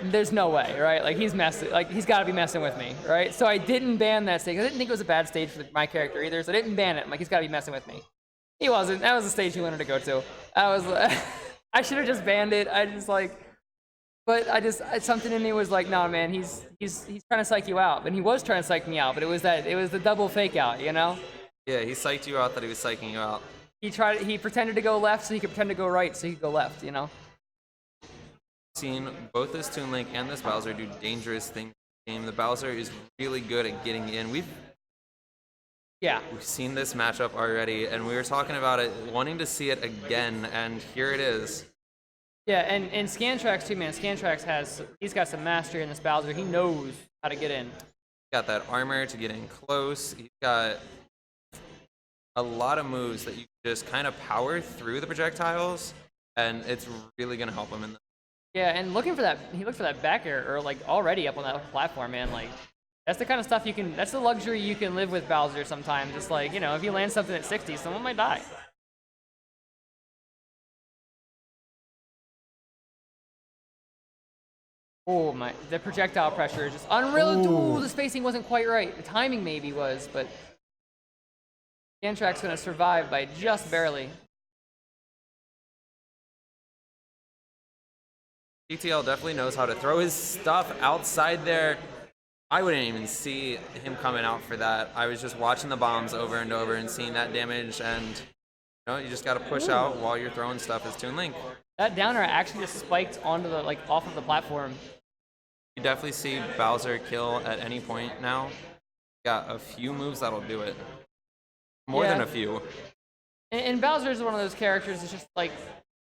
there's no way, right? Like he's messing, like he's got to be messing with me, right? So I didn't ban that stage. I didn't think it was a bad stage for my character either, so I didn't ban it. I'm like, he's got to be messing with me. He wasn't. That was the stage he wanted to go to. I was, I should have just banned it. I just like, but something in me was like, nah, man, he's trying to psych you out, and he was trying to psych me out, but it was the double fake out, you know? Yeah, he psyched you out that he was psyching you out. He pretended to go left so he could pretend to go right so he could go left, you know? Seen both this T.Link and this Bowser do dangerous things in the game. The Bowser is really good at getting in. We've seen this matchup already, and we were talking about it, wanting to see it again, and here it is. Yeah, and Scantrax too, man. Scantrax he's got some mastery in this Bowser. He knows how to get in. Got that armor to get in close. He's got a lot of moves that you can just kind of power through the projectiles, and it's really gonna help him in this. Yeah, and he looked for that back air, or like already up on that platform, man. Like, that's the kind of stuff that's the luxury you can live with Bowser sometimes. Just like, you know, if you land something at 60, someone might die. Oh my, the projectile pressure is just unreal. Ooh, the spacing wasn't quite right. The timing maybe was, but Scantrax's gonna survive by just barely. PTL definitely knows how to throw his stuff outside there. I wouldn't even see him coming out for that. I was just watching the bombs over and over and seeing that damage, and you know, you just got to push out while you're throwing stuff as T.Link. That downer actually just spiked onto the off of the platform. You definitely see Bowser kill at any point now. Got a few moves that'll do it. More than a few. And Bowser is one of those characters that's just like,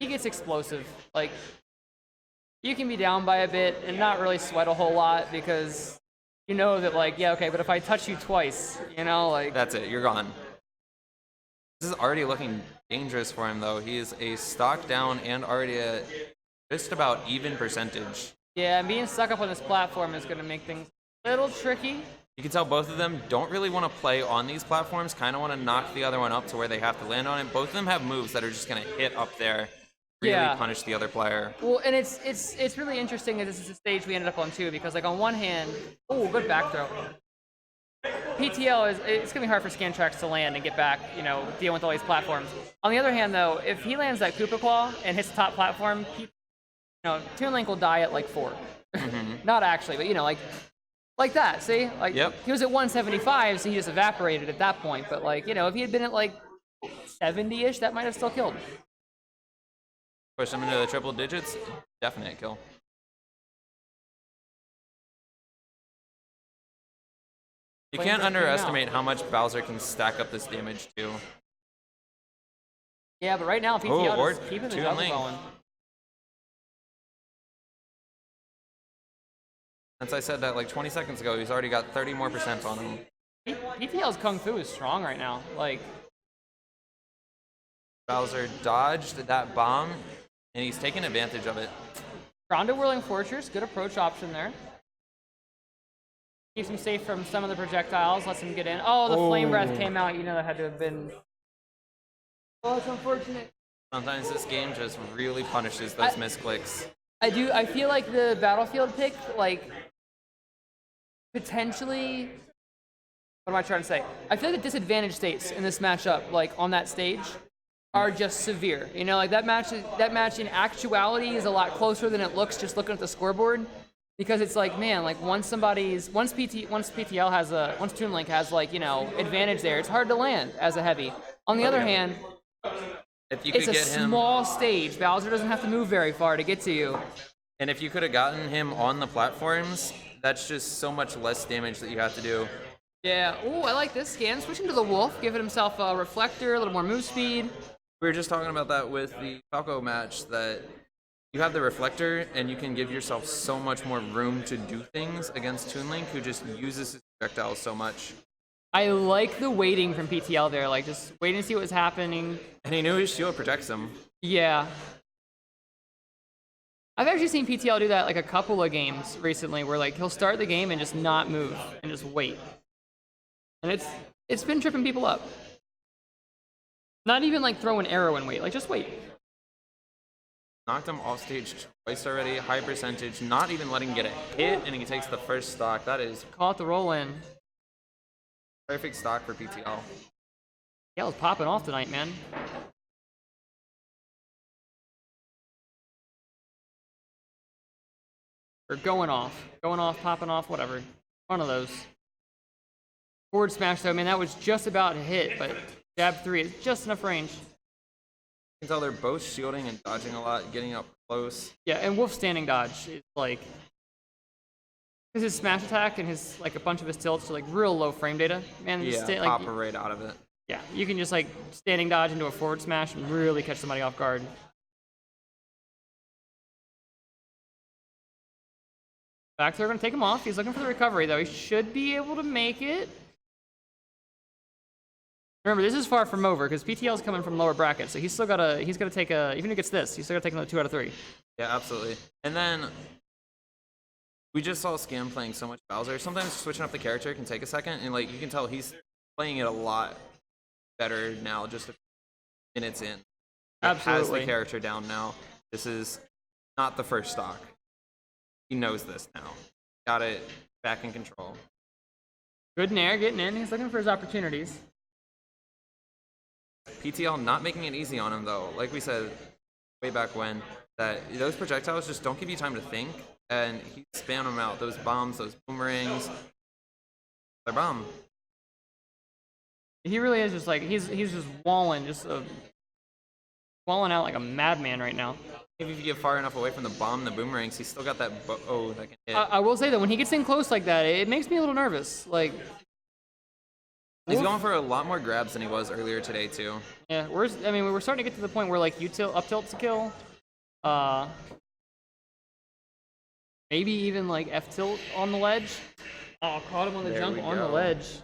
he gets explosive. Like, you can be down by a bit and not really sweat a whole lot because you know that, like, yeah, okay, but if I touch you twice, you know, like... That's it, you're gone. This is already looking dangerous for him, though. He is a stock down and already a just about even percentage. Yeah, and being stuck up on this platform is going to make things a little tricky. You can tell both of them don't really want to play on these platforms, kind of want to knock the other one up to where they have to land on it. Both of them have moves that are just going to hit up there, really punish the other player. Well, and it's really interesting that this is the stage we ended up on too, because like on one hand, oh, good back throw. PTL it's gonna be hard for Scantrax to land and get back, you know, dealing with all these platforms. On the other hand, though, if he lands that Koopa Claw and hits the top platform, you know, T.Link will die at like 4. Not actually, but you know, like that. See, like he was at 175, so he just evaporated at that point. But like, you know, if he had been at like 70-ish, that might have still killed. Push him into the triple digits, definite kill. You can't underestimate how much Bowser can stack up this damage too. Yeah, but right now PTL is keeping the juggle going. Since I said that like 20 seconds ago, he's already got 30% more on him. PTL's Kung Fu is strong right now. Like, Bowser dodged that bomb, and he's taking advantage of it. Grounded Whirling Fortress, good approach option there. Keeps him safe from some of the projectiles, lets him get in. Oh, the Flame Breath came out. You know that had to have been... Oh, it's unfortunate. Sometimes this game just really punishes those misclicks. I feel like the Battlefield pick, like, potentially... What am I trying to say? I feel like the disadvantage states in this matchup, like, on that stage, are just severe. You know, like, that match in actuality is a lot closer than it looks just looking at the scoreboard. Because it's like, man, like once PTL has once T.Link has, like, you know, advantage there, it's hard to land as a heavy. On the other hand, if you it's could a get him, small stage. Bowser doesn't have to move very far to get to you. And if you could have gotten him on the platforms, that's just so much less damage that you have to do. Yeah. Ooh, I like this scan. Switching to the Wolf, giving himself a reflector, a little more move speed. We were just talking about that with the Falco match, that you have the reflector, and you can give yourself so much more room to do things against T.Link, who just uses his projectiles so much. I like the waiting from PTL there, like just waiting to see what was happening. And he knew his shield protects him. Yeah. I've actually seen PTL do that like a couple of games recently, where like he'll start the game and just not move and just wait. And it's been tripping people up. Not even like throw an arrow and wait, like just wait. knocked him off stage twice already. High percentage, not even letting him get a hit, and he takes the first stock. That is Caught the roll in. perfect stock for PTL. Yeah, was popping off tonight, man. Or going off, popping off, whatever. One of those. Forward smash though, man, that was just about to hit, but jab 3 is just enough range. You can tell they're both shielding and dodging a lot, getting up close. Yeah, and Wolf's standing dodge is like, because his smash attack and his like a bunch of his tilts are like real low frame data. Man, Yeah, like, pop right out of it. yeah, you can just like standing dodge into a forward smash and really catch somebody off guard. Back throw, gonna take him off. He's looking for the recovery though. He should be able to make it. Remember, this is far from over because PTL's coming from lower bracket, so he's gotta take a, even if he gets this, he's still gotta take another 2 out of 3. Yeah, absolutely. And then we just saw Scam playing so much Bowser. Sometimes switching up the character can take a second, and like you can tell he's playing it a lot better now, just a few minutes in. Absolutely. Has the character down now. This is not the first stock. He knows this now. Got it back in control. Good nair, getting in. He's looking for his opportunities. PTL not making it easy on him though. Like we said way back when, that those projectiles just don't give you time to think, and he's spamming them out. Those bombs, those boomerangs, they're bomb. He really is just like, he's just walling, walling out like a madman right now. If you get far enough away from the bomb, the boomerangs, he's still got that bow that can hit. I will say that when he gets in close like that, it makes me a little nervous. Like, He's going for a lot more grabs than he was earlier today too. yeah, we're starting to get to the point where like up tilt's a kill. Maybe even like F tilt on the ledge. Oh, caught him on the jump on the ledge.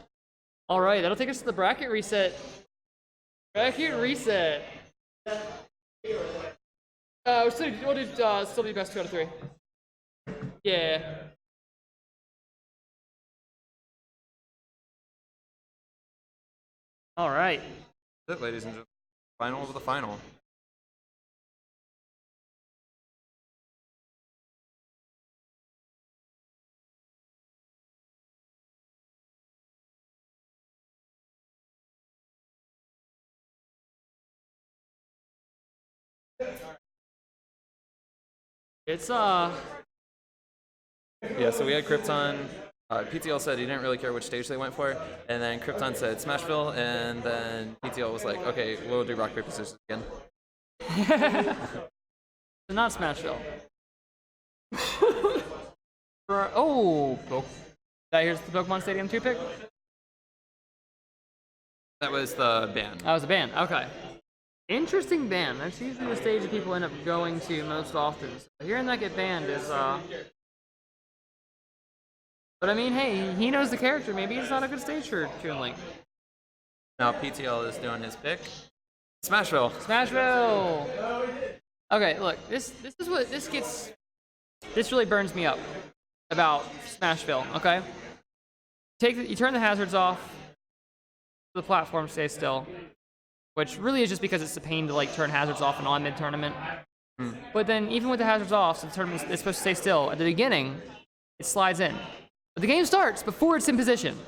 All right, that'll take us to the bracket reset. Bracket reset. We'll still do best 2 out of 3. Yeah. All right. That's it, ladies and gentlemen. Final of the final. It's Yeah, so we had Krypton. PTL said he didn't really care which stage they went for, and then Krypton said Smashville, and then PTL was like, okay, we'll do rock, paper, scissors again. not Smashville. Oh, here's the Pokemon Stadium 2 pick. That was the ban. That was a ban. Okay. Interesting ban. That's usually the stage that people end up going to most often. So hearing that get banned is But I mean, hey, he knows the character. Maybe it's not a good stage for T.Link. Now PTL is doing his pick. Smashville. Smashville. Okay, look, this really burns me up about Smashville. Okay, you turn the hazards off. The platform stays still, which really is just because it's a pain to like turn hazards off and on mid-tournament. But then even with the hazards off, so the tournament is supposed to stay still. At the beginning, it slides in. But the game starts before it's in position.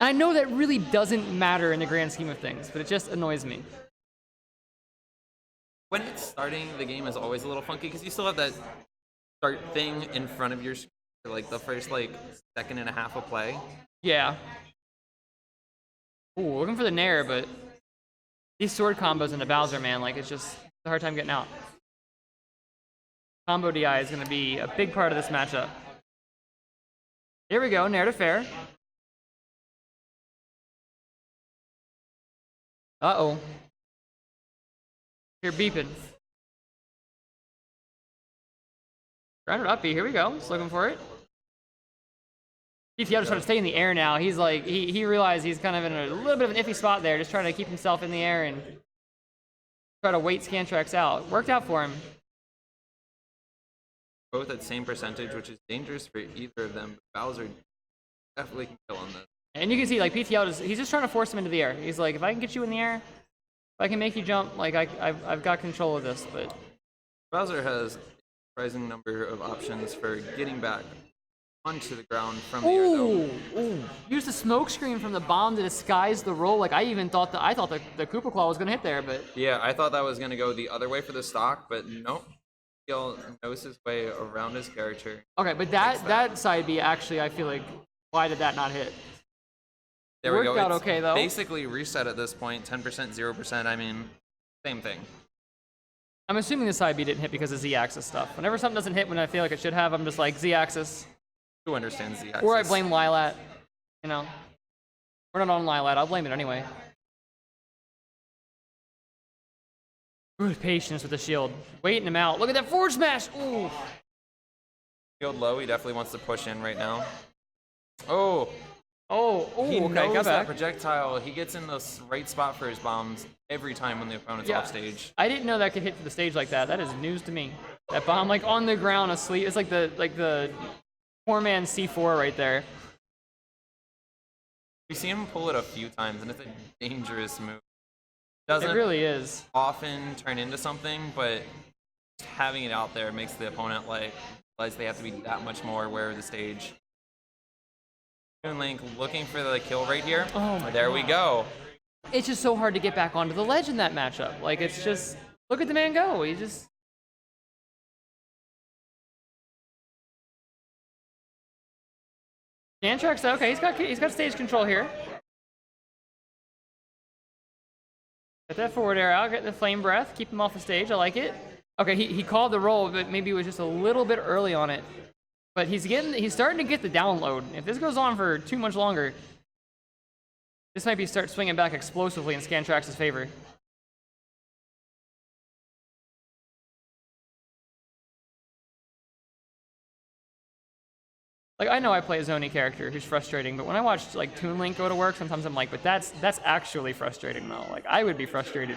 And I know that really doesn't matter in the grand scheme of things, but it just annoys me. When it's starting, the game is always a little funky because you still have that start thing in front of your screen for like the first like second and a half of play. Yeah. Ooh, looking for the Nair, but these sword combos into Bowser, man, like it's just a hard time getting out. Combo DI is going to be a big part of this matchup. Here we go, Nair to fair. Uh-oh. You're beeping. Grounded up B, here we go. Just looking for it. PTL just trying to stay in the air now. He's like, he realized he's kind of in a little bit of an iffy spot there, just trying to keep himself in the air and try to wait Scantrax out. Worked out for him. Both at same percentage, which is dangerous for either of them. But Bowser definitely can kill on this. And you can see, like, PTL, he's just trying to force him into the air. He's like, if I can get you in the air, if I can make you jump, like, I've got control of this, but Bowser has a surprising number of options for getting back onto the ground from the air, though. Ooh. Use the smoke screen from the bomb to disguise the roll. Like I thought the Koopa Claw was gonna hit there, but Yeah, I thought that was gonna go the other way for the stock, but nope. He'll knows his way around his character. okay. But that side B actually, I feel like, why did that not hit? There we go. Worked out It's okay though. basically reset at this point. 10%, 0%. I mean, same thing. I'm assuming the side B didn't hit because of Z-axis stuff. Whenever something doesn't hit when I feel like it should have, I'm just like Z-axis. Who understands the axis? Or I blame Lilat. You know, we're not on Lilat. I'll blame it anyway. Good patience with the shield, waiting him out. Look at that forward smash. Ooh. Shield low. He definitely wants to push in right now. Oh. Oh. He Okay. knows Got that back. projectile. He gets in the right spot for his bombs every time when the opponent's Yeah. off stage. I didn't know that could hit the stage like that. That is news to me. That bomb, like on the ground asleep. It's like the poor man C4 right there. You see him pull it a few times, and it's a dangerous move. Doesn't It really is. often turn into something, but having it out there makes the opponent like realize they have to be that much more aware of the stage. T.Link looking for the kill right here. Oh my there we go. It's just so hard to get back onto the ledge in that matchup. Like it's just look at the man go. He just. Scantrax, okay, he's got stage control here. Get that forward air out, get the flame breath, keep him off the stage, I like it. Okay, he called the roll, but maybe it was just a little bit early on it. But he's starting to get the download. If this goes on for too much longer, this might be start swinging back explosively in Scantrax's favor. Like, I know I play a Zony character who's frustrating, but when I watch, like, T.Link go to work, sometimes I'm like, but that's actually frustrating, though. Like, I would be frustrated.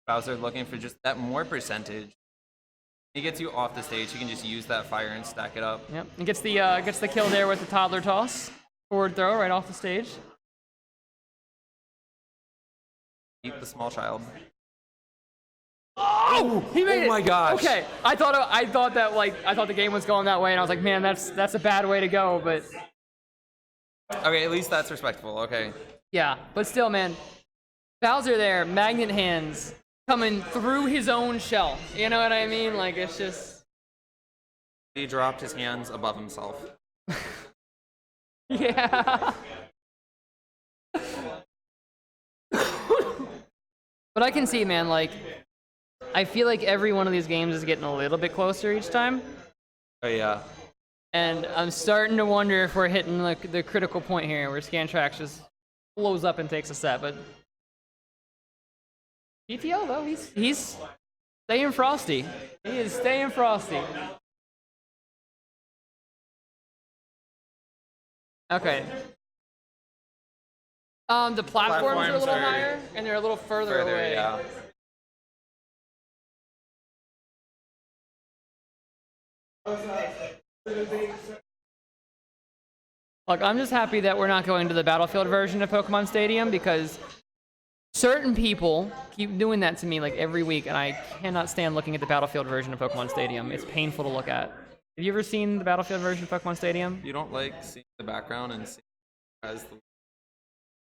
Bowser looking for just that more percentage. He gets you off the stage, you can just use that fire and stack it up. Yep, and gets the kill there with the toddler toss. Forward throw right off the stage. Keep the small child. Oh, he made it! Oh my gosh. Okay, I thought the game was going that way, and I was like, man, that's a bad way to go, but Okay, at least that's respectful, okay. yeah, but still, man, Bowser there, magnet hands, coming through his own shell. You know what I mean? Like, it's just... He dropped his hands above himself. Yeah. But I can see, man, like, I feel like every one of these games is getting a little bit closer each time. Oh yeah. And I'm starting to wonder if we're hitting like the critical point here where Scantrax just blows up and takes a set. But PTL though, he's staying frosty. He is staying frosty. Okay. The platforms are a little higher and they're a little further away. Yeah. Look, I'm just happy that we're not going to the Battlefield version of Pokemon Stadium because certain people keep doing that to me like every week, and I cannot stand looking at the Battlefield version of Pokemon Stadium. It's painful to look at. Have you ever seen the Battlefield version of Pokemon Stadium? You don't like seeing the background and seeing as the...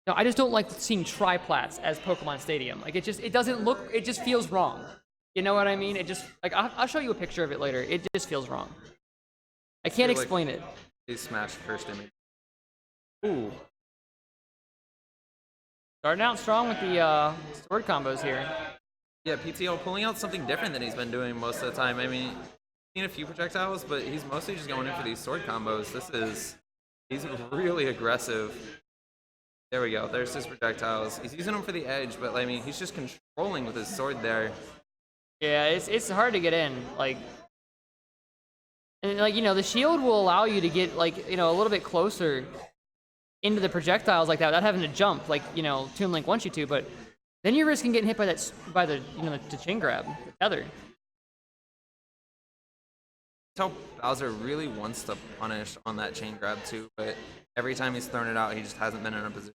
No, I just don't like seeing triplats as Pokemon Stadium. Like, it doesn't look, it just feels wrong. You know what I mean? It just, like, I'll show you a picture of it later. It just feels wrong. I can't explain it. He smashed first image. Ooh. Starting out strong with the sword combos here. Yeah, PTL pulling out something different than he's been doing most of the time. I mean, seen a few projectiles, but he's mostly just going in for these sword combos. He's really aggressive. There we go. There's his projectiles. He's using them for the edge, but I mean, he's just controlling with his sword there. Yeah, it's hard to get in. Like, and like, you know, the shield will allow you to get like, you know, a little bit closer into the projectiles like that without having to jump like, you know, T.Link wants you to, but then you're risking getting hit by the you know, the chain grab, the tether. That's how Bowser really wants to punish on that chain grab too, but every time he's thrown it out, he just hasn't been in a position.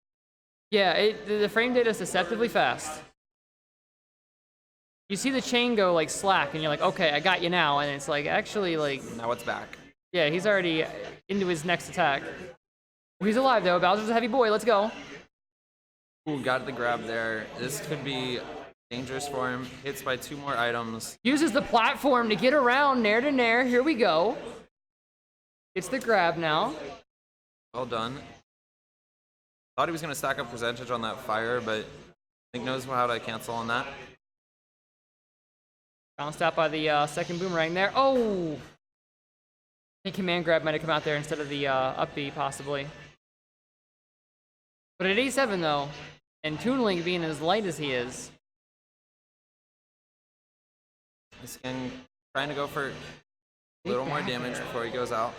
Yeah, the frame data is deceptively fast. you see the chain go like slack, and you're like, okay, I got you now, and it's like actually like Now it's back. yeah, he's already into his next attack. He's alive though. Bowser's a heavy boy. Let's go. Ooh, got the grab there. This could be dangerous for him. Hits by 2 more items. Uses the platform to get around nair to nair. Here we go. It's the grab now. Well done. Thought he was going to stack up percentage on that fire, but I think knows how to cancel on that. Bounced out by the second boomerang there. Oh! I think command grab might have come out there instead of the up B, possibly. But at 87 though, and T.Link being as light as he is. This again, trying to go for a little more damage before he goes out.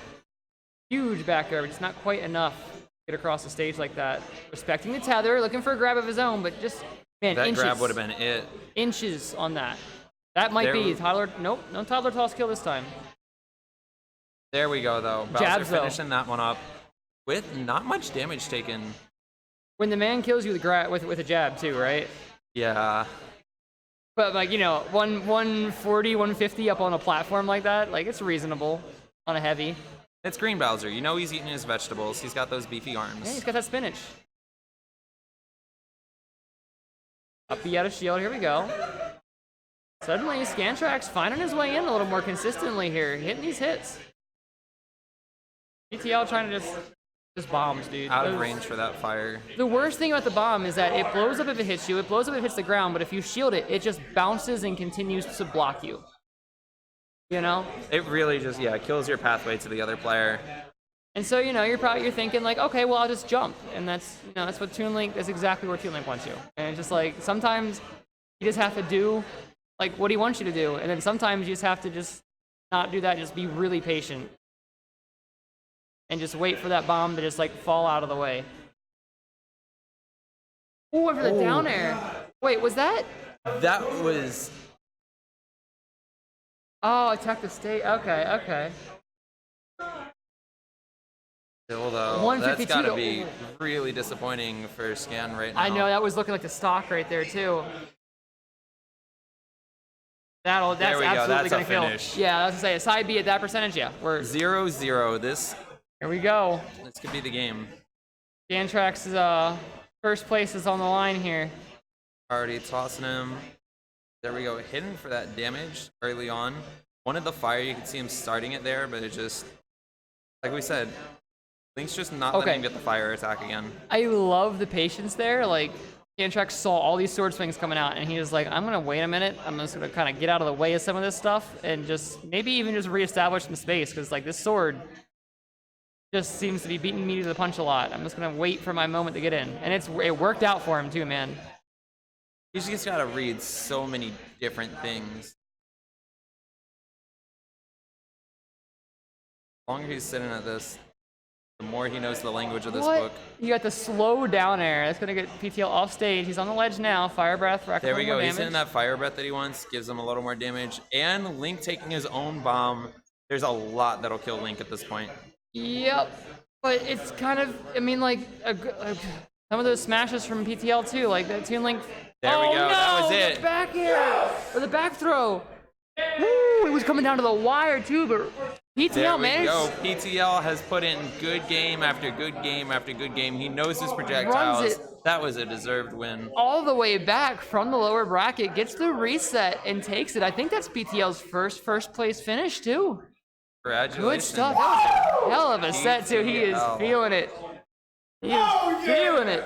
Huge back there, but it's not quite enough to get across the stage like that. Respecting the tether, looking for a grab of his own, but just, man, That inches. grab would have been it. Inches on that. That might be toddler. Nope, no toddler toss kill this time. There we go, though. Bowser Jabs, though. finishing that one up with not much damage taken. When the man kills you with a jab too, right? Yeah. But like, you know, 140, 150 up on a platform like that, like it's reasonable on a heavy. It's Green Bowser. You know he's eating his vegetables. He's got those beefy arms. Yeah, he's got that spinach. Up the out of shield, here we go. Suddenly, Scantrax finding his way in a little more consistently here, hitting these hits. PTL trying to just bombs, dude. Out of range for that fire. The worst thing about the bomb is that it blows up if it hits you, it blows up if it hits the ground, but if you shield it, it just bounces and continues to block you. You know? It really just, yeah, kills your pathway to the other player. And so, you know, you're thinking like, okay, well, I'll just jump. And that's, you know, that's what T.Link, that's exactly where T.Link wants you. And it's just like, sometimes you just have to do like what he wants you to do. And then sometimes you just have to just not do that, just be really patient. And just wait for that bomb to just like fall out of the way. Ooh, went for the down air. Wait, was that? That was... Oh, attack the state. Okay, okay. Still though, that's 152 gotta be really disappointing for Scan right now. I know, that was looking like the stock right there too. That's There we go, absolutely that's gonna a kill. finish. Yeah, I was gonna say, a side B at that percentage, yeah. We're 0-0. This here we go. could be the game. Scantrax's first place is on the line here. Already tossing him. There we go, hitting for that damage early on. Wanted the fire, you could see him starting it there, but it just, like we said, Link's just not letting him get the fire attack again. I love the patience there. Like, Scantrax saw all these sword swings coming out, and he was like, I'm gonna wait a minute. I'm just gonna kind of get out of the way of some of this stuff, and just maybe even just reestablish some space, because like this sword just seems to be beating me to the punch a lot. I'm just gonna wait for my moment to get in, and it worked out for him too, man. He's just gotta read so many different things. The longer he's sitting at this, the more he knows the language of this book. You got the slow down air. That's gonna get PTL off stage. He's on the ledge now. Fire breath. There we go. He's hitting that fire breath that he wants. Gives him a little more damage. And Link taking his own bomb. There's a lot that'll kill Link at this point. Yep. But it's kind of, I mean, like some of those smashes from PTL too, like that T.Link. There we go. No, That was it. The back air or the back throw. Woo! It was coming down to the wire too, but PTL managed. There we go. PTL has put in good game after good game after good game. He knows his projectiles. That was a deserved win. All the way back from the lower bracket, gets the reset and takes it. I think that's PTL's first place finish too. Congratulations. Good stuff. That was a hell of a set too. He is feeling it. He is feeling it.